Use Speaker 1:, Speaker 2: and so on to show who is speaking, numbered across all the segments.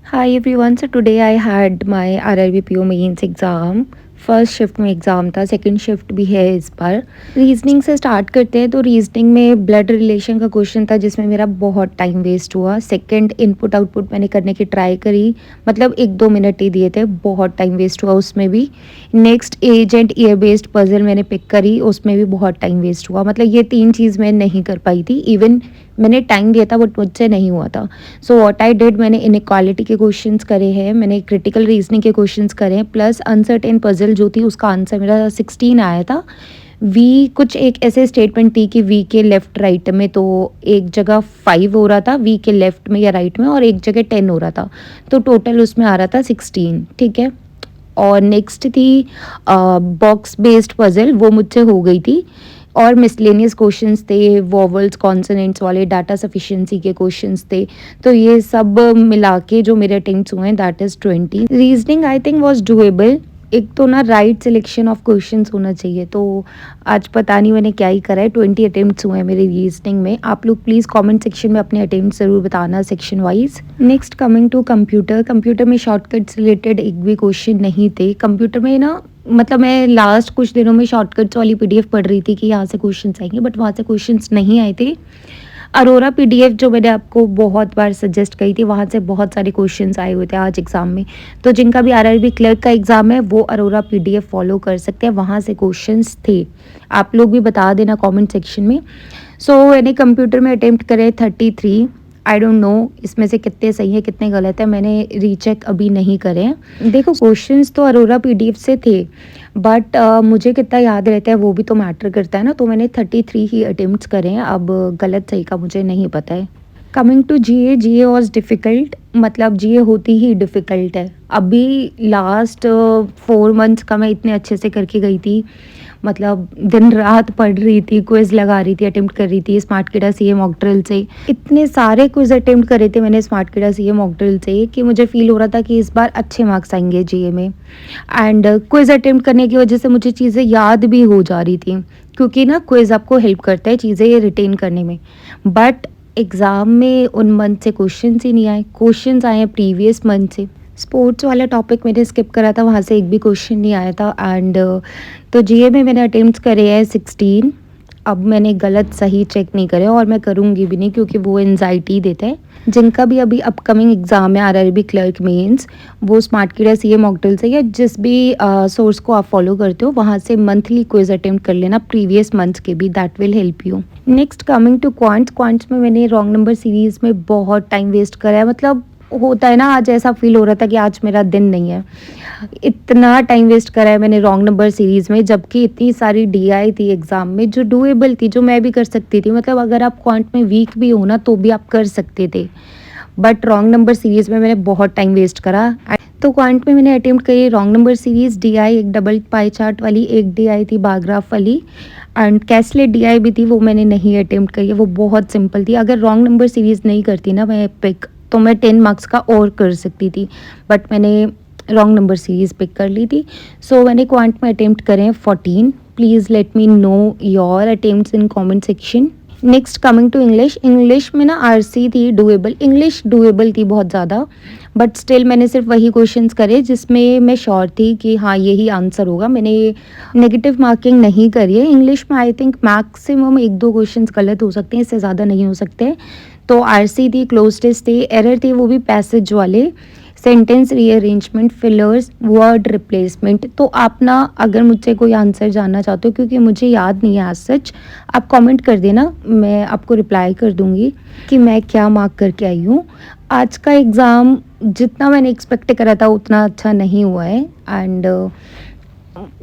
Speaker 1: Hi everyone, so today I had my RRBPO mains exam. First shift में exam था, second shift भी है इस बार। रीजनिंग से स्टार्ट करते हैं। तो रीजनिंग में ब्लड रिलेशन का क्वेश्चन था जिसमें मेरा बहुत टाइम वेस्ट हुआ। सेकंड इनपुट आउटपुट मैंने करने की ट्राई करी, मतलब 1-2 मिनट ही दिए थे, बहुत टाइम वेस्ट हुआ उसमें भी। Next age and year based puzzle मैंने पिक करी, उसमें भी बहुत टाइम वेस्ट हुआ। मतलब ये 3 चीज़ मैं नहीं कर पाई थी। इवन मैंने टाइम दिया था बट मुझसे नहीं हुआ था। सो व्हाट आई डिड, मैंने इनइक्वालिटी के क्वेश्चंस करे हैं, मैंने क्रिटिकल रीजनिंग के क्वेश्चंस करे हैं, प्लस अनसर्टेन पजल जो थी उसका आंसर मेरा 16 आया था। वी कुछ एक ऐसे स्टेटमेंट थी कि वी के लेफ्ट राइट में, तो एक जगह 5 हो रहा था वी के लेफ्ट में या राइट में, और एक जगह 10 हो रहा था, तो टोटल उसमें आ रहा था 16। ठीक है। और नेक्स्ट थी बॉक्स बेस्ड पजल, वो मुझसे हो गई थी। और मिसलेनियस क्वेश्चंस थे, वॉवल्स कॉन्सोनेंट्स वाले, डाटा सफिशिएंसी के क्वेश्चंस थे। तो ये सब मिला के जो मेरे अटेम्प्ट्स हुए हैं that is 20। Reasoning I think was doable. एक तो ना राइट सिलेक्शन ऑफ क्वेश्चंस होना चाहिए। तो आज पता नहीं मैंने क्या ही करा है, 20 अटेम्प्ट्स हुए हैं मेरे रीजनिंग में। आप लोग प्लीज़ कमेंट सेक्शन में अपने अटेम्प्ट्स ज़रूर बताना section wise. Next coming to computer. Computer में शॉर्टकट से रिलेटेड एक भी क्वेश्चन नहीं थे। कंप्यूटर में ना, मतलब मैं लास्ट कुछ दिनों में शॉर्टकट्स वाली पीडीएफ पढ़ रही थी कि यहाँ से क्वेश्चंस आएंगे, बट वहाँ से क्वेश्चंस नहीं आए थे। अरोरा पीडीएफ जो मैंने आपको बहुत बार सजेस्ट करी थी, वहाँ से बहुत सारे क्वेश्चंस आए हुए थे आज एग्ज़ाम में। तो जिनका भी आरआरबी क्लर्क का एग्ज़ाम है वो अरोरा पीडीएफ फॉलो कर सकते हैं, वहाँ से क्वेश्चंस थे। आप लोग भी बता देना कमेंट सेक्शन में। सो मैंने कंप्यूटर में अटेम्प्ट करे 33। आई डोंट नो इसमें से कितने सही है कितने गलत है, मैंने रीचेक अभी नहीं करे हैं। देखो क्वेश्चंस तो अरोरा पीडीएफ से थे, बट मुझे कितना याद रहता है वो भी तो मैटर करता है ना। तो मैंने 33 ही अटेम्प्ट्स करे हैं, अब गलत सही का मुझे नहीं पता है। Coming to GA, GA was difficult. मतलब जीए होती ही डिफ़िकल्ट है। अभी लास्ट 4 मंथ्स का मैं इतने अच्छे से करके गई थी, मतलब दिन रात पढ़ रही थी, क्विज़ लगा रही थी, अटेम्प्ट कर रही थी स्मार्टकिडा सीए मॉक ड्रिल से। इतने सारे क्विज़ अटेम्प्ट करे थे मैंने स्मार्टकिडा सीए मॉक ड्रिल से कि मुझे फ़ील हो रहा था कि इस बार अच्छे मार्क्स आएंगे जीए में। एंड क्विज़ अटेम्प्ट करने की वजह से मुझे चीज़ें याद भी हो जा रही थी, क्योंकि ना क्विज़ आपको हेल्प करता है चीज़ें रिटेन करने में। बट एग्ज़ाम में उन मंथ से क्वेश्चंस ही नहीं आए, क्वेश्चंस आए हैं प्रीवियस मंथ से। स्पोर्ट्स वाला टॉपिक मैंने स्किप करा था, वहाँ से एक भी क्वेश्चन नहीं आया था। एंड तो जीए में मैंने अटेम्प्ट्स करे हैं 16। अब मैंने गलत सही चेक नहीं करे और मैं करूँगी भी नहीं, क्योंकि वो एनजाइटी देता है। जिनका भी अभी अपकमिंग एग्ज़ाम है आरआरबी क्लर्क मेंस, वो स्मार्टकिडा सीए मॉक ड्रिल से या जिस भी सोर्स को आप फॉलो करते हो वहाँ से मंथली क्विज अटेम्प्ट कर लेना, प्रीवियस मंथ्स के भी, that will help you. Next coming to quants. Quants में मैंने रॉन्ग नंबर सीरीज़ में बहुत टाइम वेस्ट करा है। मतलब होता है ना, आज ऐसा फील हो रहा था कि आज मेरा दिन नहीं है, इतना टाइम वेस्ट करा है मैंने रॉन्ग नंबर सीरीज़ में, जबकि इतनी सारी डीआई थी एग्ज़ाम में जो डूएबल थी, जो मैं भी कर सकती थी। मतलब अगर आप क्वांट में वीक भी हो ना तो भी आप कर सकते थे, बट रॉन्ग नंबर सीरीज़ में मैंने बहुत टाइम वेस्ट करा। तो क्वांट में मैंने अटेम्प्ट करी रॉन्ग नंबर सीरीज़, डीआई एक डबल पाई चार्ट वाली, एक डीआई थी बारग्राफ वाली, एंड कैसलेट डीआई भी थी, वो मैंने नहीं अटेम्प्ट करी है, वो बहुत सिंपल थी। अगर रॉन्ग नंबर सीरीज़ नहीं करती ना मैं पिक, तो मैं 10 मार्क्स का और कर सकती थी, बट मैंने रॉन्ग नंबर सीरीज़ पिक कर ली थी। सो मैंने क्वांट में अटेम्प्ट करें 14। Please let me know your attempts in comment section. Next coming to English. English में ना आरसी थी डूएबल, इंग्लिश डूएबल थी बहुत ज़्यादा, बट स्टिल मैंने सिर्फ वही क्वेश्चंस करे जिसमें मैं श्योर थी कि हाँ यही आंसर होगा। मैंने नेगेटिव मार्किंग नहीं करी है इंग्लिश में। आई थिंक मैक्सिमम 1-2 क्वेश्चंस गलत हो सकते हैं, इससे ज़्यादा नहीं हो सकते। तो आरसी थी, क्लोज टेस्ट थे, एरर थे वो भी पैसेज वाले, sentence rearrangement, fillers, word replacement. तो आप ना अगर मुझसे कोई आंसर जानना चाहते हो, क्योंकि मुझे याद नहीं है आज सच, आप कमेंट कर देना, मैं आपको रिप्लाई कर दूंगी कि मैं क्या मार्क करके आई हूँ। आज का एग्ज़ाम जितना मैंने एक्सपेक्ट करा था उतना अच्छा नहीं हुआ है। एंड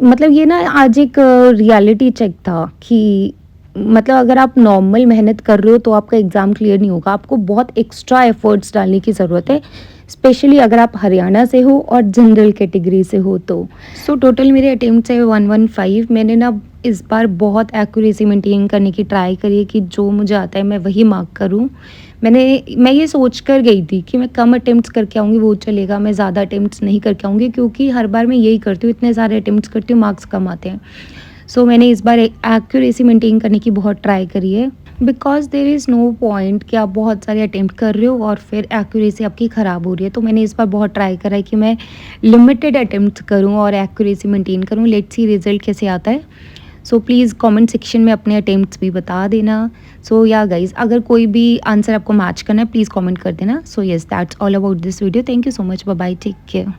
Speaker 1: मतलब ये ना आज एक रियलिटी चेक था कि मतलब अगर आप नॉर्मल मेहनत कर रहे हो तो आपका एग्ज़ाम क्लियर नहीं होगा, आपको बहुत एक्स्ट्रा एफर्ट्स डालने की ज़रूरत है, स्पेशली अगर आप हरियाणा से हो और जनरल कैटेगरी से हो तो। सो टोटल मेरे अटेम्प्ट्स है 115। मैंने ना इस बार बहुत एक्यूरेसी मेंटेन करने की ट्राई करी है कि जो मुझे आता है मैं वही मार्क करूं। मैं ये सोच कर गई थी कि मैं कम अटेम्प्ट्स करके आऊँगी वो चलेगा, मैं ज़्यादा अटेम्प्ट्स नहीं करके आऊँगी, क्योंकि हर बार मैं यही करती हूँ, इतने सारे अटेम्प्ट्स करती हूँ मार्क्स कम आते हैं। सो मैंने इस बार एक्यूरेसी मेंटेन करने की बहुत ट्राई करी है। Because there is no point कि आप बहुत सारे अटेम्प्ट कर रहे हो और फिर एक्यूरेसी आपकी ख़राब हो रही है। तो मैंने इस बार बहुत ट्राई करा है कि मैं लिमिटेड अटेम्प्ट्स करूँ और एक्यूरेसी मेंटेन करूँ। लेट्स सी रिज़ल्ट कैसे आता है। सो प्लीज़ कमेंट सेक्शन में अपने अटेम्प्ट्स भी बता देना। सो या गाइज़, अगर कोई भी आंसर आपको मैच करना है प्लीज़ कमेंट कर देना। So yes, that's all about this video. Thank you so much. Bye bye, take care.